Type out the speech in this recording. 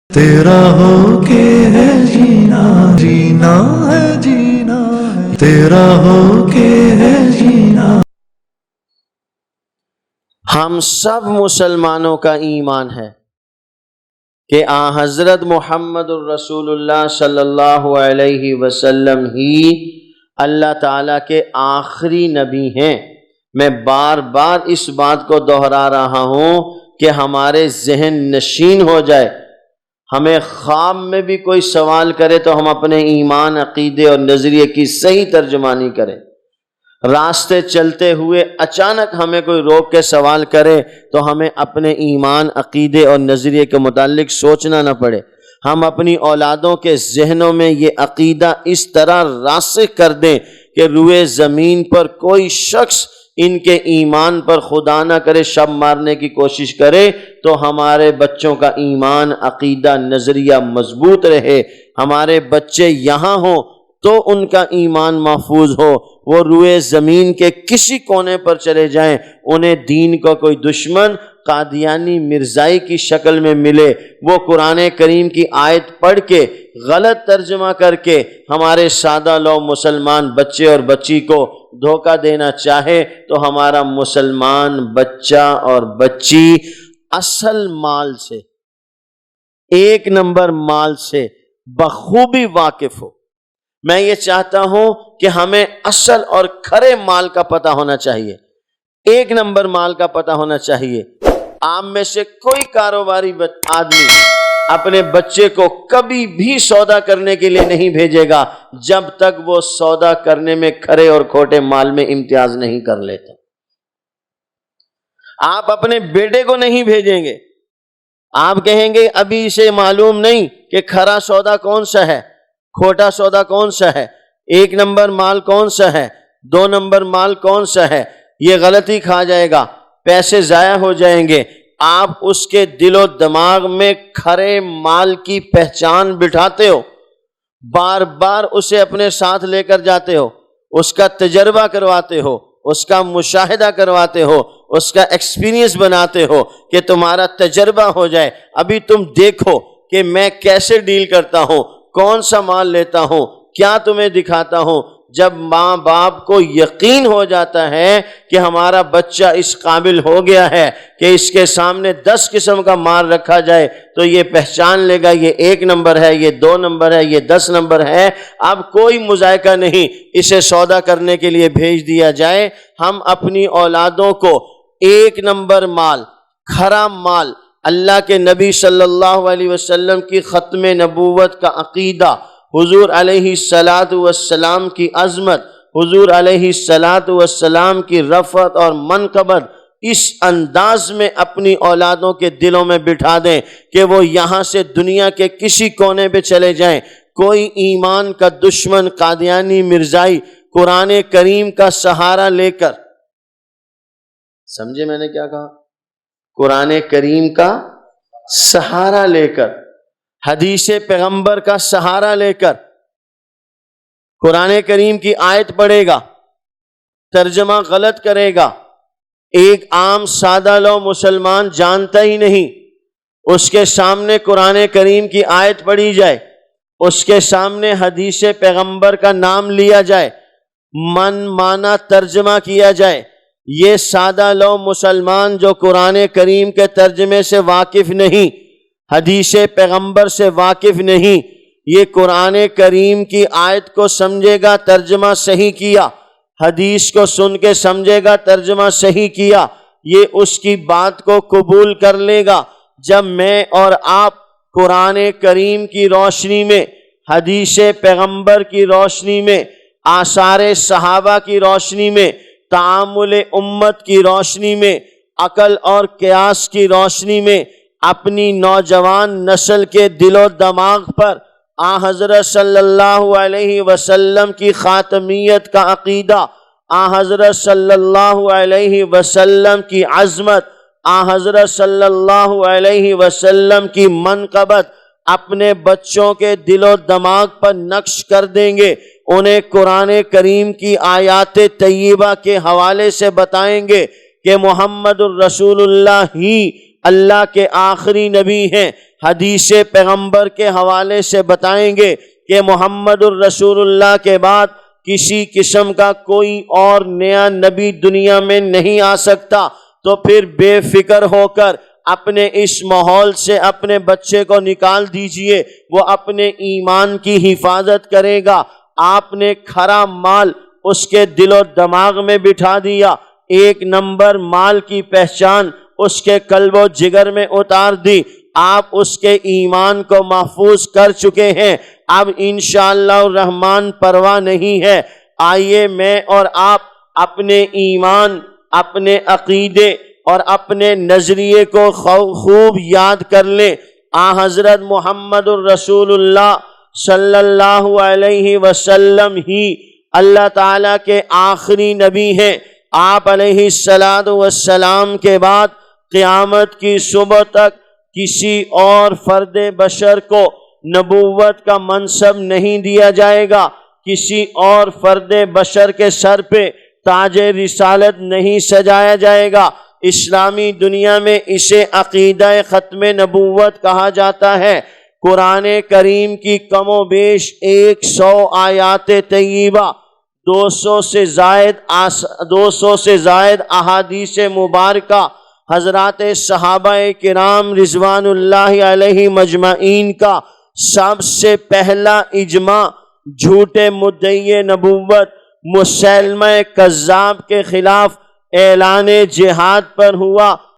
تیرا ہو کے ہے جینا، جینا ہے جینا ہے، تیرا ہو کے ہے جینا۔ ہم سب مسلمانوں کا ایمان ہے کہ حضرت محمد الرسول اللہ صلی اللہ علیہ وسلم ہی اللہ تعالیٰ کے آخری نبی ہیں۔ میں بار بار اس بات کو دہرا رہا ہوں کہ ہمارے ذہن نشین ہو جائے، ہمیں خواب میں بھی کوئی سوال کرے تو ہم اپنے ایمان، عقیدے اور نظریے کی صحیح ترجمانی کریں۔ راستے چلتے ہوئے اچانک ہمیں کوئی روک کے سوال کرے تو ہمیں اپنے ایمان، عقیدے اور نظریے کے متعلق سوچنا نہ پڑے۔ ہم اپنی اولادوں کے ذہنوں میں یہ عقیدہ اس طرح راسخ کر دیں کہ روئے زمین پر کوئی شخص ان کے ایمان پر خدا نہ کرے شب مارنے کی کوشش کرے تو ہمارے بچوں کا ایمان، عقیدہ، نظریہ مضبوط رہے۔ ہمارے بچے یہاں ہوں تو ان کا ایمان محفوظ ہو، وہ روئے زمین کے کسی کونے پر چلے جائیں، انہیں دین کا کوئی دشمن قادیانی مرزائی کی شکل میں ملے، وہ قرآن کریم کی آیت پڑھ کے غلط ترجمہ کر کے ہمارے سادہ لو مسلمان بچے اور بچی کو دھوکہ دینا چاہے تو ہمارا مسلمان بچہ اور بچی اصل مال سے، ایک نمبر مال سے بخوبی واقف ہو۔ میں یہ چاہتا ہوں کہ ہمیں اصل اور کھرے مال کا پتہ ہونا چاہیے، ایک نمبر مال کا پتہ ہونا چاہیے۔ آپ میں سے کوئی کاروباری آدمی اپنے بچے کو کبھی بھی سودا کرنے کے لیے نہیں بھیجے گا جب تک وہ سودا کرنے میں کھرے اور کھوٹے مال میں امتیاز نہیں کر لیتا۔ آپ اپنے بیٹے کو نہیں بھیجیں گے، آپ کہیں گے ابھی اسے معلوم نہیں کہ کھرا سودا کون سا ہے، کھوٹا سودا کون سا ہے، ایک نمبر مال کون سا ہے، دو نمبر مال کون سا ہے۔ یہ غلطی کھا جائے گا، پیسے ضائع ہو جائیں گے۔ آپ اس کے دل و دماغ میں کھرے مال کی پہچان بٹھاتے ہو، بار بار اسے اپنے ساتھ لے کر جاتے ہو، اس کا تجربہ کرواتے ہو، اس کا مشاہدہ کرواتے ہو، اس کا ایکسپیرینس بناتے ہو کہ تمہارا تجربہ ہو جائے۔ ابھی تم دیکھو کہ میں کیسے ڈیل کرتا ہوں، کون سا مال لیتا ہوں، کیا تمہیں دکھاتا ہوں۔ جب ماں باپ کو یقین ہو جاتا ہے کہ ہمارا بچہ اس قابل ہو گیا ہے کہ اس کے سامنے 10 قسم کا مال رکھا جائے تو یہ پہچان لے گا یہ 1 نمبر ہے، یہ 2 نمبر ہے، یہ 10 نمبر ہے، اب کوئی مذائقہ نہیں، اسے سودا کرنے کے لیے بھیج دیا جائے۔ ہم اپنی اولادوں کو 1 نمبر مال، کھرا مال، اللہ کے نبی صلی اللہ علیہ وسلم کی ختم نبوت کا عقیدہ، حضور علیہ السلام کی عظمت، حضور علیہ السلام کی رفعت اور منقبت، اس انداز میں اپنی اولادوں کے دلوں میں بٹھا دیں کہ وہ یہاں سے دنیا کے کسی کونے پہ چلے جائیں، کوئی ایمان کا دشمن قادیانی مرزائی قرآن کریم کا سہارا لے کر، سمجھے میں نے کیا کہا؟ قرآن کریم کا سہارا لے کر، حدیث پیغمبر کا سہارا لے کر قرآن کریم کی آیت پڑھے گا، ترجمہ غلط کرے گا، ایک عام سادہ لو مسلمان جانتا ہی نہیں، اس کے سامنے قرآن کریم کی آیت پڑھی جائے، اس کے سامنے حدیث پیغمبر کا نام لیا جائے، من مانا ترجمہ کیا جائے، یہ سادہ لو مسلمان جو قرآن کریم کے ترجمے سے واقف نہیں، حدیث پیغمبر سے واقف نہیں، یہ قرآن کریم کی آیت کو سمجھے گا ترجمہ صحیح کیا، حدیث کو سن کے سمجھے گا ترجمہ صحیح کیا، یہ اس کی بات کو قبول کر لے گا۔ جب میں اور آپ قرآن کریم کی روشنی میں، حدیث پیغمبر کی روشنی میں، آثار صحابہ کی روشنی میں، تعامل امت کی روشنی میں، عقل اور قیاس کی روشنی میں اپنی نوجوان نسل کے دل و دماغ پر حضرت صلی اللہ علیہ وسلم کی خاتمیت کا عقیدہ، حضرت صلی اللہ علیہ وسلم کی عظمت، حضرت صلی اللہ علیہ وسلم کی منقبت اپنے بچوں کے دل و دماغ پر نقش کر دیں گے، انہیں قرآن کریم کی آیات طیبہ کے حوالے سے بتائیں گے کہ محمد الرسول اللہ ہی اللہ کے آخری نبی ہیں۔ حدیث پیغمبر کے حوالے سے بتائیں گے کہ محمد الرسول اللہ کے بعد کسی قسم کا کوئی اور نیا نبی دنیا میں نہیں آ سکتا، تو پھر بے فکر ہو کر اپنے اس ماحول سے اپنے بچے کو نکال دیجئے، وہ اپنے ایمان کی حفاظت کرے گا۔ آپ نے کھرا مال اس کے دل و دماغ میں بٹھا دیا، 1 نمبر مال کی پہچان اس کے قلب و جگر میں اتار دی، آپ اس کے ایمان کو محفوظ کر چکے ہیں۔ اب انشاءاللہ الرحمن پرواہ نہیں ہے۔ آئیے میں اور آپ اپنے ایمان، اپنے عقیدے اور اپنے نظریے کو خوب یاد کر لیں۔ حضرت محمد الرسول اللہ صلی اللہ علیہ وسلم ہی اللہ تعالیٰ کے آخری نبی ہیں۔ آپ علیہ السلام کے بعد قیامت کی صبح تک کسی اور فرد بشر کو نبوت کا منصب نہیں دیا جائے گا، کسی اور فرد بشر کے سر پہ تاج رسالت نہیں سجایا جائے گا۔ اسلامی دنیا میں اسے عقیدہ ختم نبوت کہا جاتا ہے۔ قرآن کریم کی کم و بیش 100 آیات طیبہ، 200 سے زائد احادیث مبارکہ، حضرات صحابہ کرام رضوان اللہ علیہ مجمعین کا سب سے پہلا اجماع جھوٹے مدعی نبوت مسیلمہ کذاب کے خلاف اعلان جہاد پر ہوا۔